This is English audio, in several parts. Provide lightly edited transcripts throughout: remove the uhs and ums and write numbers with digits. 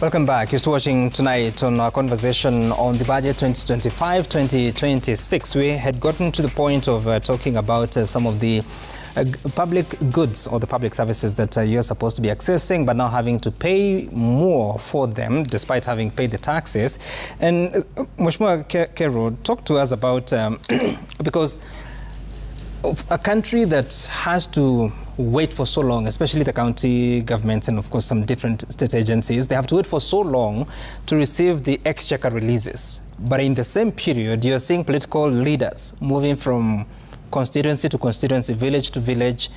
Welcome back. You're still watching tonight on our conversation on the budget 2025-2026. We had gotten to the point of talking about some of the public goods or the public services that you're supposed to be accessing, but now having to pay more for them despite having paid the taxes. And Mheshimiwa Kero, talk to us about, because of a country that has to wait for so long, especially the county governments and of course some different state agencies, they have to wait for so long to receive the exchequer releases. But in the same period, you're seeing political leaders moving from constituency to constituency, village to village,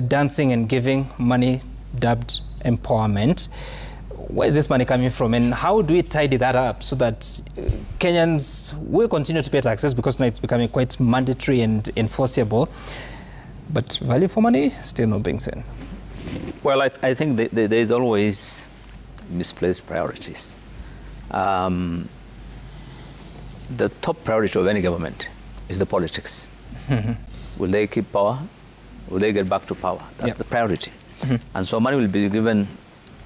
dancing and giving money dubbed empowerment. Where is this money coming from, and how do we tidy that up so that Kenyans will continue to pay taxes, because now it's becoming quite mandatory and enforceable, but value for money still not being seen? Well, I think there is always misplaced priorities. The top priority of any government is the politics. Will they keep power? Will they get back to power? That's the priority. And so money will be given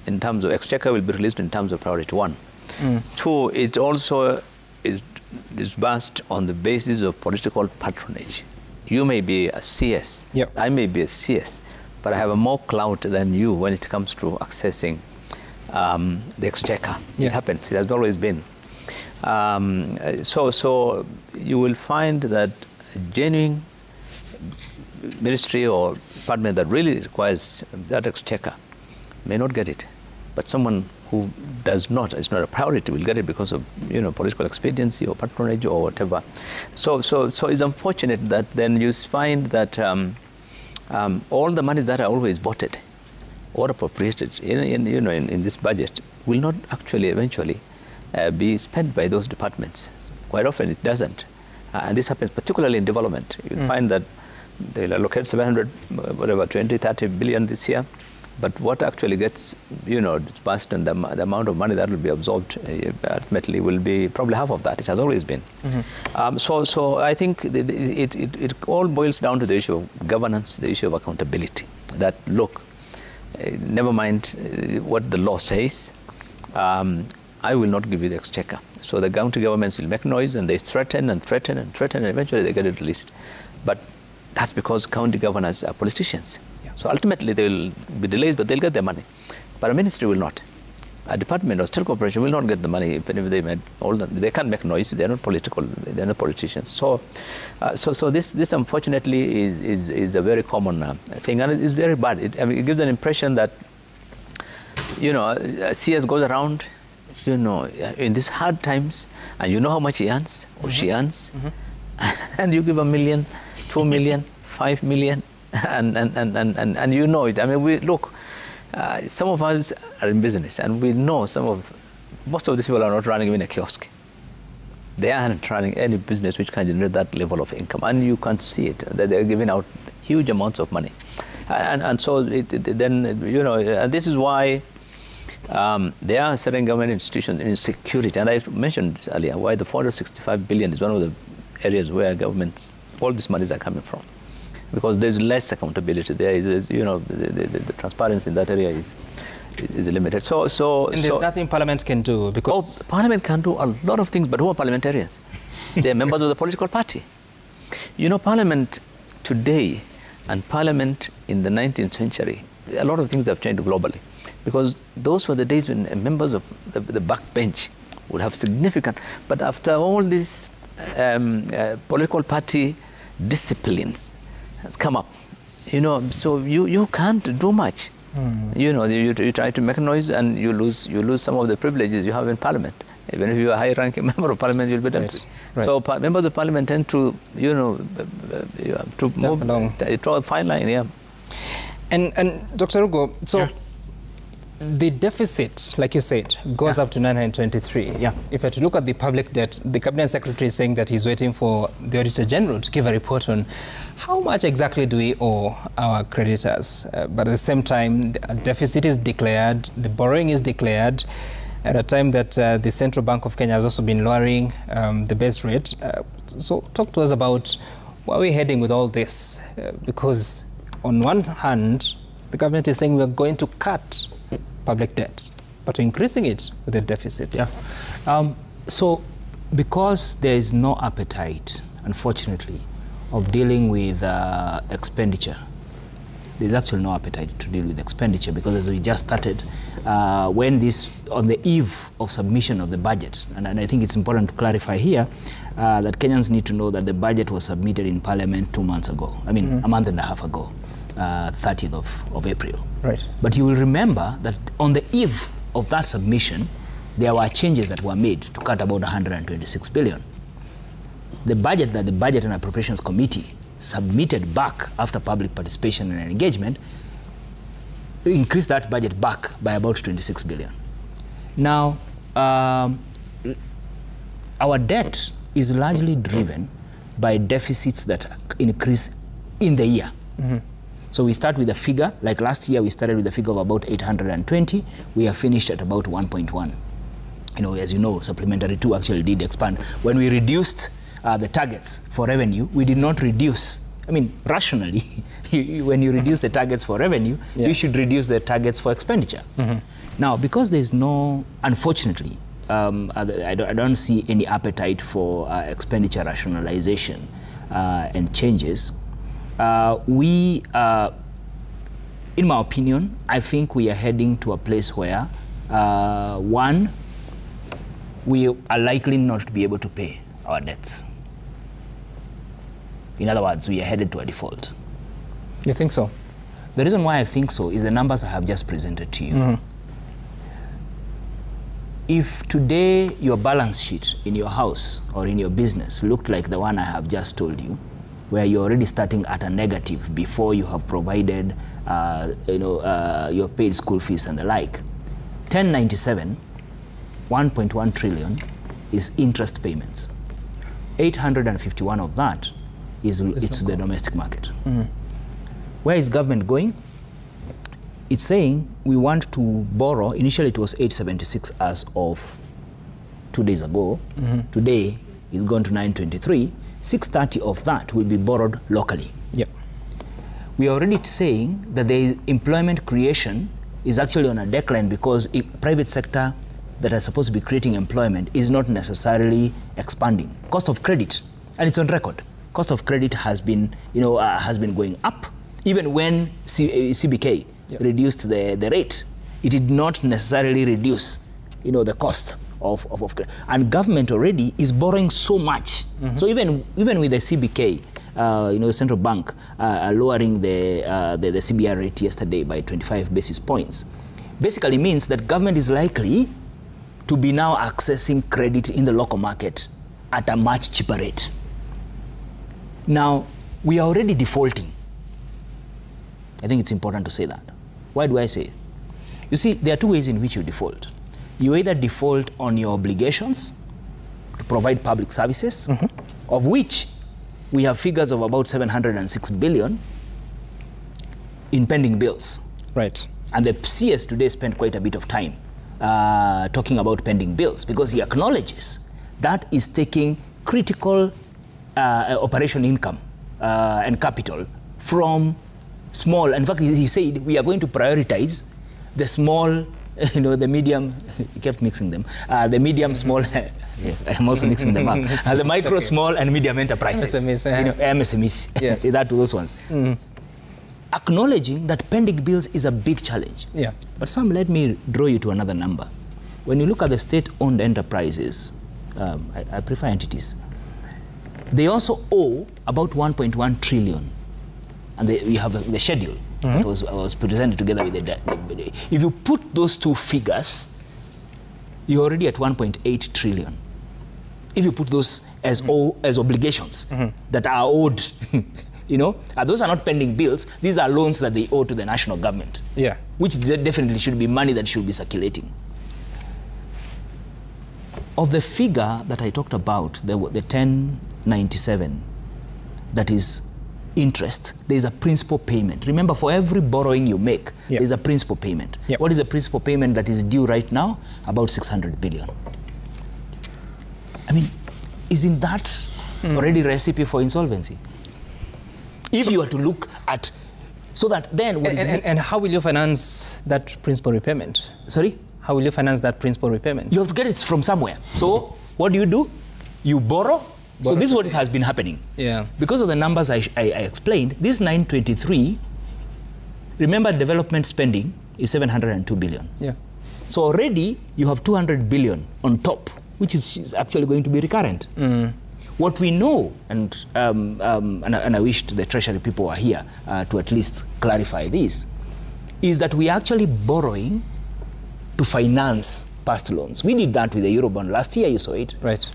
in terms of exchequer, will be released in terms of priority one. Two, it also is disbursed on the basis of political patronage. You may be a CS, I may be a CS, but I have a more clout than you when it comes to accessing the exchequer. It happens, it has always been. So you will find that a genuine ministry or department that really requires that exchequer may not get it. But someone who does not, it's not a priority, will get it because of, political expediency or patronage or whatever. So it's unfortunate that then you find that all the monies that are always voted or appropriated in this budget will not actually eventually be spent by those departments. Quite often it doesn't. And this happens particularly in development. You'll find that they'll allocate 20, 30 billion this year. But what actually gets, disbursed and the amount of money that will be absorbed ultimately will be probably half of that. It has always been. So I think it all boils down to the issue of governance, the issue of accountability. That, look, never mind what the law says, I will not give you the exchequer. So the county governments will make noise and they threaten and threaten and threaten, and eventually they get it released. But that's because county governors are politicians. So ultimately there will be delays, but they'll get their money. But a ministry will not. A department or state corporation will not get the money even if they made all that. They can't make noise. They're not political. They're not politicians. So this unfortunately is a very common thing, and it is very bad. It gives an impression that CS goes around, in these hard times, and you know how much he earns or she earns, and you give $1 million, $2 million, $5 million. And you know it. I mean, some of us are in business, and we know most of these people are not running even a kiosk. They aren't running any business which can generate that level of income, and you can see it, that they're giving out huge amounts of money. And so and this is why there are certain government institutions in security, and I mentioned this earlier, why the 465 billion is one of the areas where governments, all these monies are coming from. Because there's less accountability there. The transparency in that area is limited. And there's nothing Parliament can do, because Parliament can do a lot of things, but who are parliamentarians? They're members of the political party. Parliament today and Parliament in the 19th century, a lot of things have changed globally, because those were the days when members of the backbench would have significant. But after all these political party disciplines has come up, so you can't do much. You try to make noise and you lose some of the privileges you have in Parliament. Even if you are a high-ranking member of Parliament, you'll be tempted. Right. So members of Parliament tend to, to draw a fine line. And Dr. Ugo, the deficit, like you said, goes up to 923. If I to look at the public debt, the Cabinet Secretary is saying that he's waiting for the Auditor General to give a report on how much exactly do we owe our creditors. But at the same time, the deficit is declared, the borrowing is declared, at a time that the Central Bank of Kenya has also been lowering the base rate. So talk to us about where we're heading with all this, because on one hand, the government is saying we're going to cut public debt. but increasing it with a deficit. Yeah. So because there is no appetite, unfortunately, of dealing with expenditure, there's actually no appetite to deal with expenditure, because as we just started, when this, on the eve of submission of the budget, and I think it's important to clarify here that Kenyans need to know that the budget was submitted in Parliament 2 months ago. I mean, a month and a half ago, 30th of April. Right. But you will remember that on the eve of that submission, there were changes that were made to cut about 126 billion. The budget that the Budget and Appropriations Committee submitted back after public participation and engagement increased that budget back by about 26 billion. Now, our debt is largely driven by deficits that increase in the year. So we start with a figure, like last year we started with a figure of about 820, we have finished at about 1.1. You know, as you know, Supplementary 2 actually did expand. When we reduced the targets for revenue, we did not reduce, I mean, rationally, when you reduce the targets for revenue, you should reduce the targets for expenditure. Now, because there's no, unfortunately, I don't see any appetite for expenditure rationalization and changes. In my opinion, I think we are heading to a place where, one, we are likely not to be able to pay our debts. In other words, we are headed to a default. You think so? The reason why I think so is the numbers I have just presented to you. If today your balance sheet in your house or in your business looked like the one I have just told you, where you're already starting at a negative before you have provided, you have paid school fees and the like, 1097, 1.1 trillion is interest payments. 851 of that is it's the domestic market. Where is government going? It's saying we want to borrow. Initially it was 876 as of 2 days ago. Today it's gone to 923. 630 of that will be borrowed locally. Yep. We are already saying that the employment creation is actually on a decline, because private sector that are supposed to be creating employment is not necessarily expanding. Cost of credit, and it's on record, cost of credit has been, has been going up. Even when CBK reduced the rate, it did not necessarily reduce, the cost of credit. And government already is borrowing so much. So even with the CBK, the central bank lowering the CBR rate yesterday by 25 basis points, basically means that government is likely to be now accessing credit in the local market at a much cheaper rate. Now, we are already defaulting. I think it's important to say that. Why do I say it? You see, there are two ways in which you default. You either default on your obligations to provide public services, of which we have figures of about 706 billion in pending bills. Right. And the CS today spent quite a bit of time talking about pending bills, because he acknowledges that is taking critical operation income and capital from small. In fact, he said we are going to prioritize the small, the medium, he kept mixing them, the medium, small, I'm also mixing them up, the micro, small, and medium enterprises. MSMEs. MSMEs, that to those ones. Acknowledging that pending bills is a big challenge. Yeah. But Sam, let me draw you to another number. When you look at the state-owned enterprises, I prefer entities, they also owe about 1.1 trillion. And we have the schedule that was presented together with the debt. If you put those two figures, you're already at 1.8 trillion. If you put those as obligations that are owed, those are not pending bills. These are loans that they owe to the national government. Yeah. Which definitely should be money that should be circulating. Of the figure that I talked about, the 1097, that is interest, there is a principal payment. Remember, for every borrowing you make, there is a principal payment. What is the principal payment that is due right now? About 600 billion. I mean, isn't that already a recipe for insolvency? If you were to look at, so that then... And how will you finance that principal repayment? Sorry? how will you finance that principal repayment? You have to get it from somewhere. So what do? You borrow. So this is what has been happening. Yeah. Because of the numbers I explained, this 923, remember development spending is 702 billion. Yeah. So already you have 200 billion on top, which is actually going to be recurrent. What we know, and I wish the Treasury people are here to at least clarify this, is that we are actually borrowing to finance past loans. We did that with the Eurobond last year, you saw it. Right.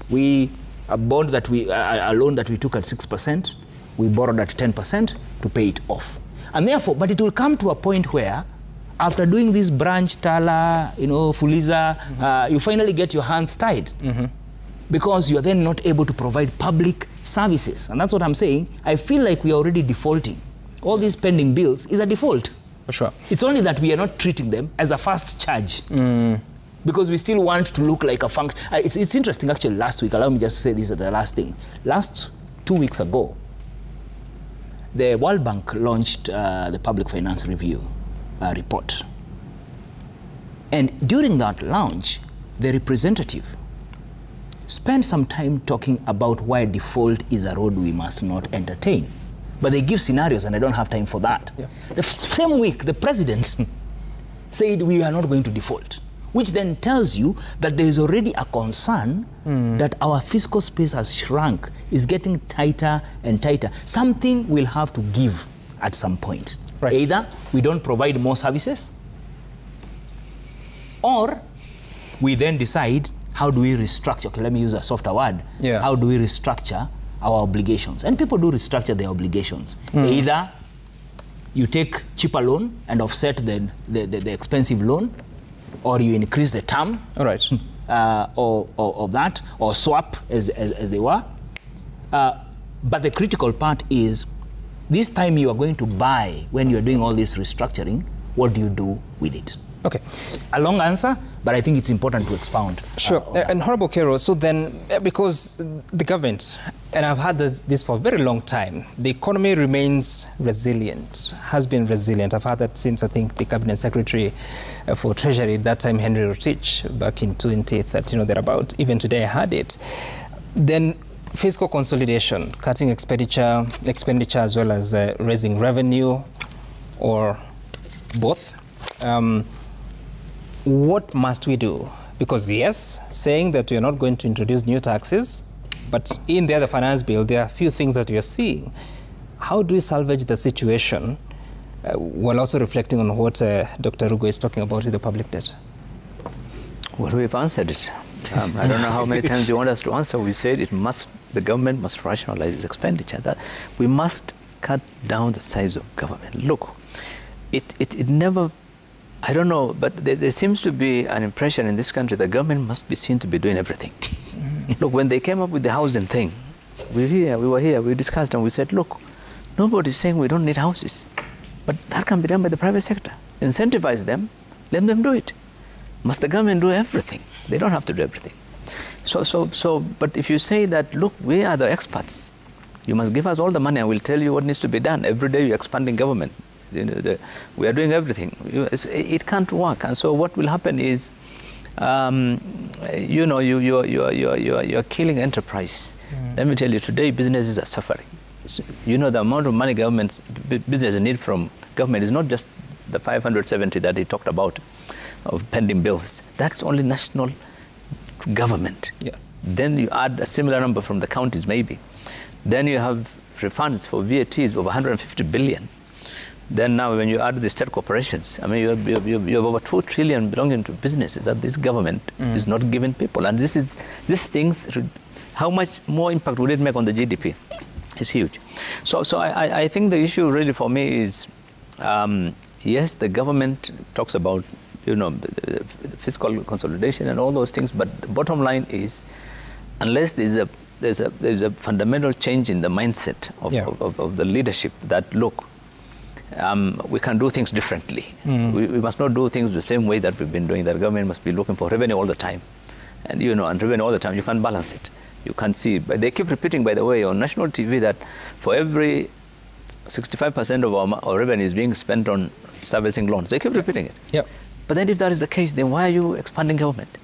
A loan that we took at 6%, we borrowed at 10% to pay it off. And therefore, but it will come to a point where, after doing this branch, Tala, Fuliza, you finally get your hands tied. Because you are then not able to provide public services. And that's what I'm saying. I feel like we are already defaulting. All these pending bills is a default. For sure. It's only that we are not treating them as a fast charge. Because we still want to look like a function. It's interesting, actually, last week, allow me just to say this as the last thing. Last 2 weeks ago, the World Bank launched the Public Finance Review report. And during that launch, the representative spent some time talking about why default is a road we must not entertain. But they give scenarios, and I don't have time for that. Yeah. The same week, the president said we are not going to default, which then tells you that there is already a concern that our fiscal space has shrunk, is getting tighter and tighter. Something will have to give at some point. Right. Either we don't provide more services, or we then decide, how do we restructure? Okay, let me use a softer word. Yeah. How do we restructure our obligations? And people do restructure their obligations. Either you take cheaper loan and offset the expensive loan, or you increase the term, or that, or swap as they were. But the critical part is, this time you are going to buy, when you're doing all this restructuring, what do you do with it? Okay. So a long answer, but I think it's important to expound. Sure. And Honorable Kero, so then, because the government, and I've had this for a very long time, the economy remains resilient, has been resilient. I've had that since, I think, the Cabinet Secretary for Treasury, that time Henry Rotich, back in 2013, thereabout. Even today I had it. Then fiscal consolidation, cutting expenditure as well as raising revenue, or both. What must we do? Because yes, saying that we are not going to introduce new taxes, but in the other finance bill, there are a few things that we are seeing. How do we salvage the situation while also reflecting on what Dr. Rugo is talking about with the public debt? Well, we've answered it. I don't know how many times you want us to answer. We said the government must rationalize its expenditure. That we must cut down the size of government. Look, it never, I don't know, but there seems to be an impression in this country that government must be seen to be doing everything. Look, when they came up with the housing thing, we were here, we discussed, and we said, look, nobody's saying we don't need houses, but that can be done by the private sector. Incentivize them, let them do it. Must the government do everything? They don't have to do everything. But if you say that, look, we are the experts, you must give us all the money and we'll tell you what needs to be done. Every day you're expanding government. We are doing everything. It can't work. And so what will happen is, you're killing enterprise. Let me tell you, today businesses are suffering. The amount of money businesses need from government is not just the 570 that he talked about of pending bills. That's only national government. Yeah. Then you add a similar number from the counties, maybe. Then you have refunds for VATs of 150 billion. Then now when you add the state corporations, I mean, you have over 2 trillion belonging to businesses that this government is not giving people. And these things, how much more impact would it make on the GDP? It's huge. So I think the issue really for me is, yes, the government talks about, the fiscal consolidation and all those things, but the bottom line is, unless there's a fundamental change in the mindset of the leadership that, look, we can do things differently. We must not do things the same way that we've been doing. That government must be looking for revenue all the time. And, and revenue all the time, you can't balance it. You can't see. But they keep repeating, by the way, on national TV that for every 65% of our revenue is being spent on servicing loans. They keep repeating it. Yep. But then if that is the case, then why are you expanding government?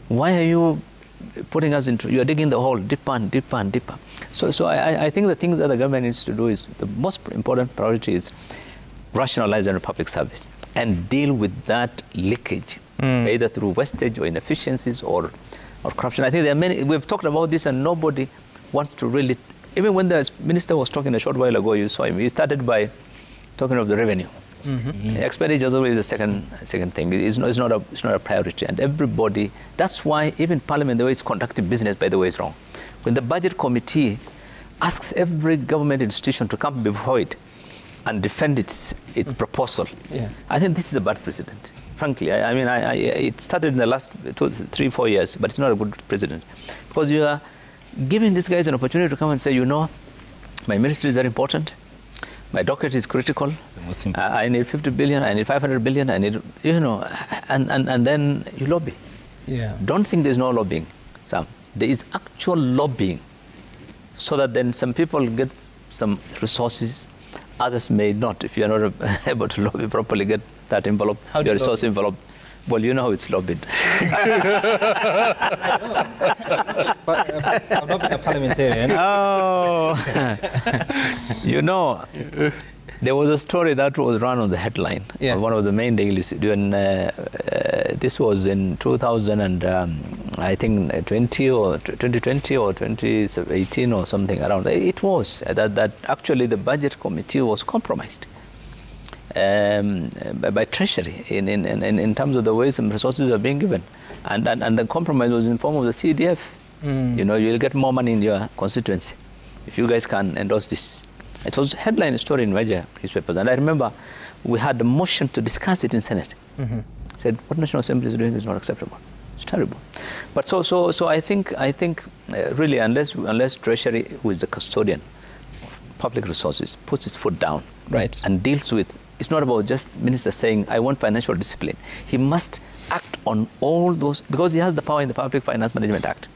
Why are you putting us into, you are digging the hole deeper and deeper and deeper. So I think the things that the government needs to do is, the most important priority is rationalize the public service and deal with that leakage, either through wastage or inefficiencies or corruption. I think there are many, we've talked about this and nobody wants to really, even when the minister was talking a short while ago, you saw him, he started by talking of the revenue. Expenditure is always the second thing. It's not a priority, and everybody. That's why even Parliament, the way it's conducting business, by the way, is wrong. When the Budget Committee asks every government institution to come before it and defend its proposal, I think this is a bad precedent. Frankly, I mean, it started in the last 2, 3, 4 years, but it's not a good precedent, because you are giving these guys an opportunity to come and say, you know, my ministry is very important. My docket is critical. I need 50 billion, I need 500 billion, I need, you know, and then you lobby. Yeah. Don't think there's no lobbying, Sam. There is actual lobbying, so that then some people get some resources, others may not. If you're not able to lobby properly, get that envelope, your resource envelope. Well, you know how it's lobbied. But I've not been a parliamentarian. Oh, you know, there was a story that was run on the headline on one of the main dailies. When, this was in 2000 and I think 2020 or 2018 or something around. It was that actually the Budget Committee was compromised by Treasury in terms of the way some resources are being given, and the compromise was in form of the CDF. You know, you'll get more money in your constituency if you guys can endorse this. It was a headline story in major newspapers, and I remember we had a motion to discuss it in Senate. Said what National Assembly is doing is not acceptable. It's terrible. But so I think really, unless Treasury, who is the custodian of public resources, puts its foot down and deals with. It's not about just minister saying, I want financial discipline. He must act on all those, because he has the power in the Public Finance Management Act.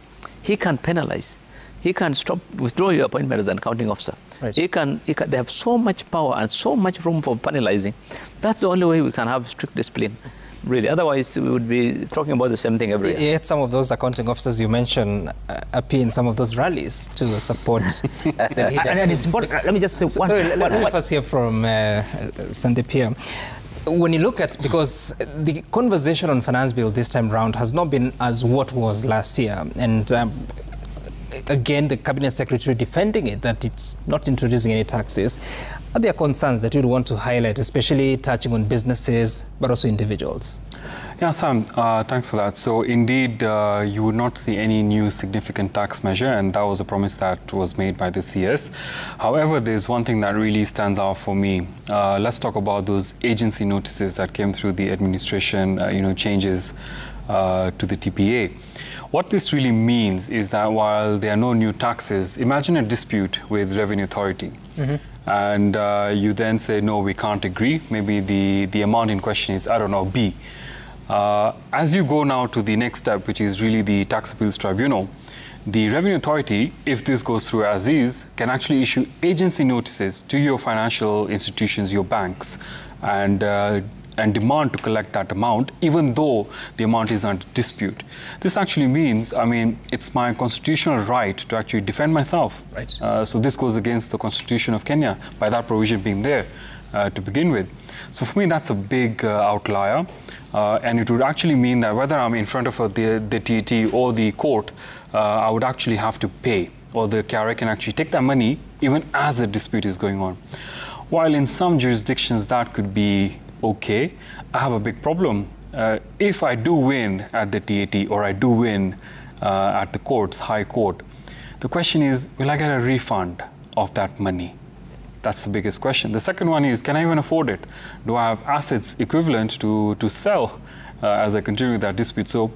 He can penalize. He can withdraw your appointment as an accounting officer. They have so much power and so much room for penalizing. That's the only way we can have strict discipline, really. Otherwise, we would be talking about the same thing every year. Yet some of those accounting officers you mentioned appear in some of those rallies to support and it's important. Let me just say one. Let me first hear from Sandeep here. When you look at, because the conversation on finance bill this time round has not been as what was last year, and again, the Cabinet Secretary defending it, that it's not introducing any taxes. Are there concerns that you'd want to highlight, especially touching on businesses, but also individuals? Yeah, Sam, thanks for that. So indeed, you would not see any new significant tax measure, and that was a promise that was made by the CS. However, there's one thing that really stands out for me. Let's talk about those agency notices that came through the administration, changes to the TPA. What this really means is that while there are no new taxes, imagine a dispute with Revenue Authority. And you then say, no, we can't agree. Maybe the amount in question is, I don't know, B. As you go now to the next step, which is really the Tax Appeals Tribunal, the Revenue Authority, if this goes through as is, can actually issue agency notices to your financial institutions, your banks, and demand to collect that amount, even though the amount is under dispute. This actually means, I mean, it's my constitutional right to actually defend myself. So this goes against the Constitution of Kenya, by that provision being there to begin with. So for me, that's a big outlier. And it would actually mean that whether I'm in front of the TAT or the court, I would actually have to pay, or the KRA can actually take that money even as the dispute is going on. While in some jurisdictions that could be okay, I have a big problem. If I do win at the TAT or I do win at the courts, High Court, the question is, will I get a refund of that money? That's the biggest question. The second one is, can I even afford it? Do I have assets equivalent to sell as I continue with that dispute? So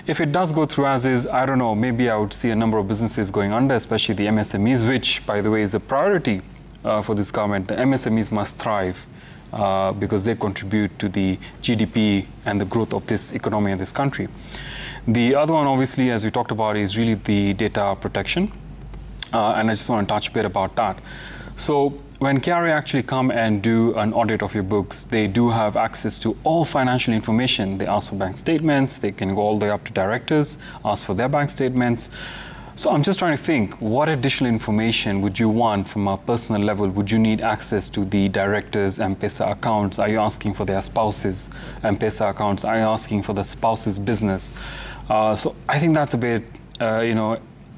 if it does go through as is, I don't know, maybe I would see a number of businesses going under, especially the MSMEs, which, by the way, is a priority for this government. The MSMEs must thrive because they contribute to the GDP and the growth of this economy in this country. The other one, obviously, as we talked about, is really the data protection. And I just want to touch a bit about that. So when KRA actually come and do an audit of your books, they do have access to all financial information. They ask for bank statements, they can go all the way up to directors, ask for their bank statements. So I'm just trying to think, what additional information would you want from a personal level? Would you need access to the directors' M-Pesa accounts? Are you asking for their spouses' M-Pesa accounts? Are you asking for the spouse's business? So I think that's a bit,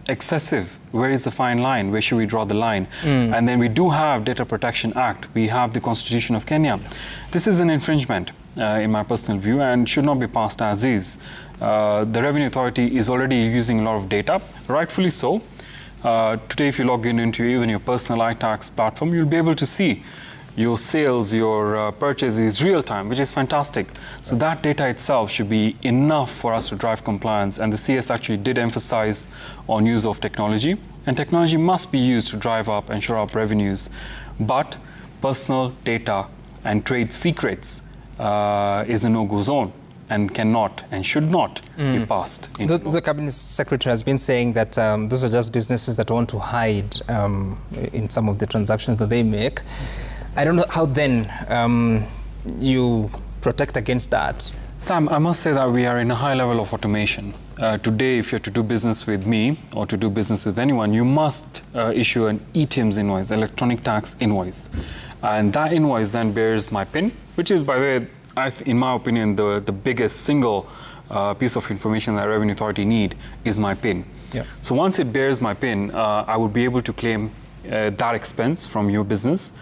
excessive. Where is the fine line? Where should we draw the line? And then we do have Data Protection Act. We have the Constitution of Kenya. This is an infringement, in my personal view, and should not be passed as is. The Revenue Authority is already using a lot of data, rightfully so. Today, if you log in into even your personal iTax platform, you'll be able to see your sales, your purchases real-time, which is fantastic. So that data itself should be enough for us to drive compliance. And the CS actually did emphasize on use of technology. And technology must be used to drive up and shore up revenues. But personal data and trade secrets is a no-go zone and cannot and should not be passed. The Cabinet Secretary has been saying that those are just businesses that want to hide in some of the transactions that they make. I don't know how then you protect against that. Sam, I must say that we are in a high level of automation. Today, if you're to do business with me or to do business with anyone, you must issue an ETIMS invoice, electronic tax invoice. And that invoice then bears my PIN, which is, by the way, in my opinion, the biggest single piece of information that Revenue Authority need is my PIN. Yeah. So once it bears my PIN, I would be able to claim that expense from your business,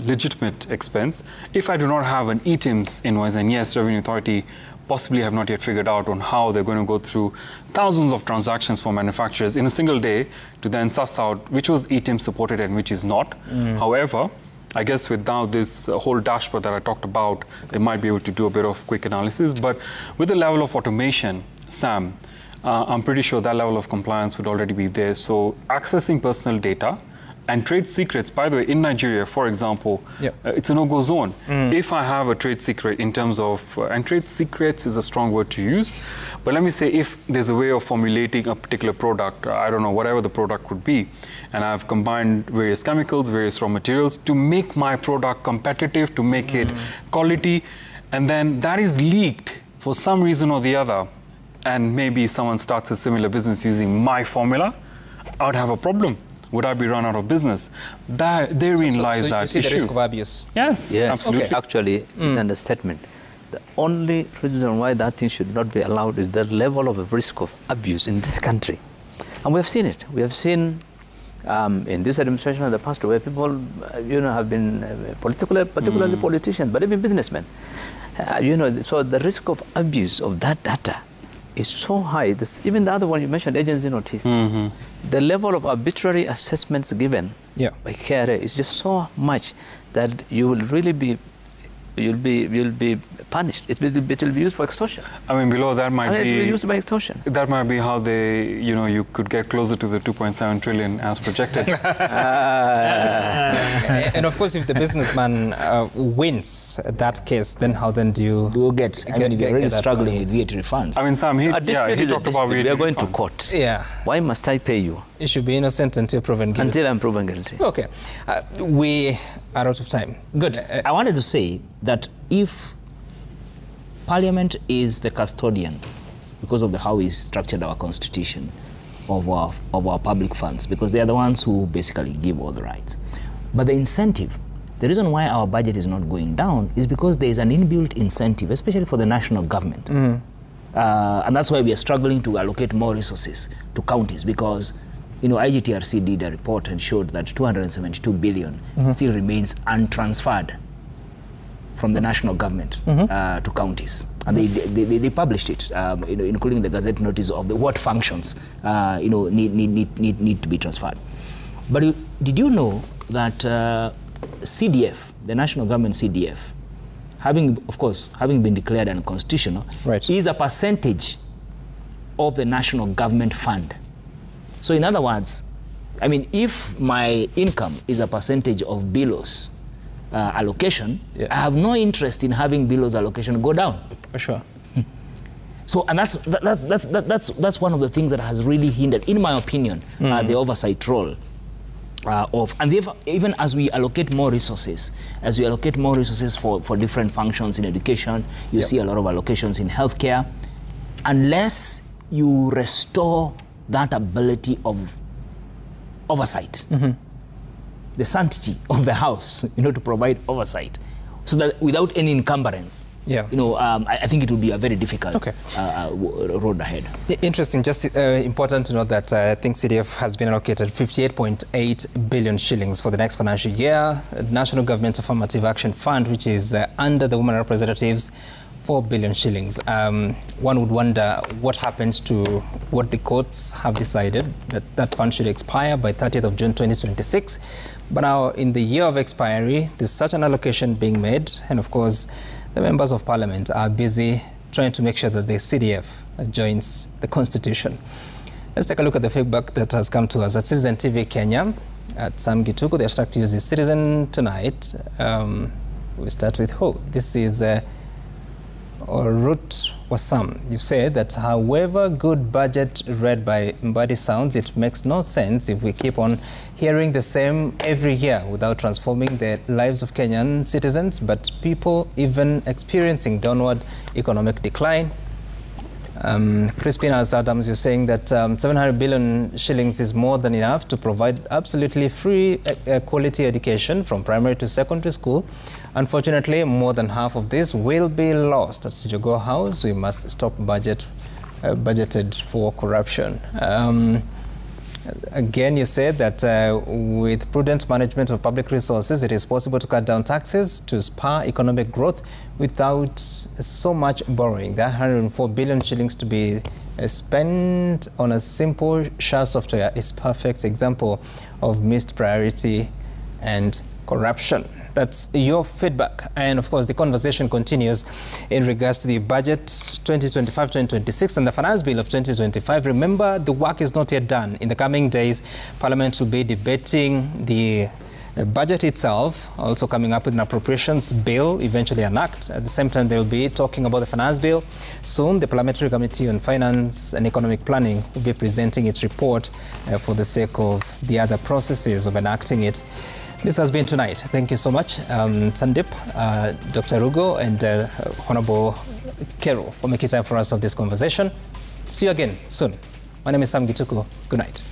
legitimate expense. If I do not have an ETIMS invoice, and yes, Revenue Authority possibly have not yet figured out on how they're going to go through thousands of transactions for manufacturers in a single day to then suss out which was ETIMS supported and which is not. However, I guess with now this whole dashboard that I talked about, they might be able to do a bit of quick analysis. But with the level of automation, Sam, I'm pretty sure that level of compliance would already be there. So accessing personal data and trade secrets, by the way, in Nigeria, for example, it's a no-go zone. If I have a trade secret in terms of, and trade secrets is a strong word to use, but let me say if there's a way of formulating a particular product, I don't know, whatever the product could be, and I've combined various chemicals, various raw materials to make my product competitive, to make it quality, and then that is leaked for some reason or the other, and maybe someone starts a similar business using my formula, I would have a problem. Would I be run out of business? Therein lies that issue. You see the risk of abuse? Yes, absolutely. Okay. Actually, it's an understatement. The only reason why that thing should not be allowed is the level of risk of abuse in this country. And we have seen it. We have seen in this administration in the past where people, have been particularly politicians, but even businessmen. So the risk of abuse of that data is so high. Even the other one you mentioned, agency notice. The level of arbitrary assessments given by KRA is just so much that you will really be, you'll be punished. It will be used for extortion. I mean, below that might be... it will be used by extortion. That might be how they, you could get closer to the 2.7 trillion as projected. And of course, if the businessman wins that case, then how then do you... You're already struggling with VAT refunds. I mean, Sam, he talked about VAT We are going refunds. to court. Yeah. Why must I pay you? You should be innocent until proven guilty. Until I'm proven guilty. Okay. We are out of time. Good. I wanted to say that if Parliament is the custodian, because of how we structured our constitution, of our public funds, because they are the ones who basically give all the rights. But the incentive, the reason why our budget is not going down is because there is an inbuilt incentive, especially for the national government. And that's why we are struggling to allocate more resources to counties, because IGTRC did a report and showed that 272 billion still remains untransferred from the national government to counties. And they published it, including the Gazette notice of what functions need to be transferred. But did you know that CDF, the national government CDF, having been declared unconstitutional, is a percentage of the national government fund. So in other words, I mean, if my income is a percentage of Bilo's allocation, I have no interest in having Bilo's allocation go down. For sure. So, and that's one of the things that has really hindered, in my opinion, the oversight role and even as we allocate more resources, for different functions in education, you see a lot of allocations in healthcare, unless you restore that ability of oversight, the sanctity of the house, to provide oversight, so that without any encumbrance, I think it will be a very difficult road ahead. Interesting. Just important to note that I think CDF has been allocated 58.8 billion shillings for the next financial year. National Government Affirmative Action Fund, which is under the Women Representatives, 4 billion shillings. One would wonder what happens to what the courts have decided, that fund should expire by 30th of June 2026. But now, in the year of expiry, there's such an allocation being made, and of course, the members of parliament are busy trying to make sure that the CDF joins the constitution. Let's take a look at the feedback that has come to us at Citizen TV Kenya. At Sam Gituku, the hashtag to use is Citizen Tonight. We start with who? This is Ruth Wasam. You say that however good budget read by Mbadi sounds, it makes no sense if we keep on hearing the same every year without transforming the lives of Kenyan citizens, but people even experiencing downward economic decline. Crispina Adams, you're saying that 700 billion shillings is more than enough to provide absolutely free quality education from primary to secondary school. Unfortunately, more than half of this will be lost at Sijogo House. We must stop budgeted for corruption. Again, you said that with prudent management of public resources, it is possible to cut down taxes to spur economic growth without so much borrowing. That 104 billion shillings to be spent on a simple SHA software is perfect example of missed priority and corruption. That's your feedback. And of course, the conversation continues in regards to the budget 2025-2026 and the finance bill of 2025. Remember, the work is not yet done. In the coming days, Parliament will be debating the budget itself, also coming up with an appropriations bill, eventually an act. At the same time, they'll be talking about the finance bill. Soon, the Parliamentary Committee on Finance and Economic Planning will be presenting its report for the sake of the other processes of enacting it. This has been Tonight. Thank you so much, Sandip, Dr. Rugo, and Honorable Kero for making time for us of this conversation. See you again soon. My name is Sam Gituku. Good night.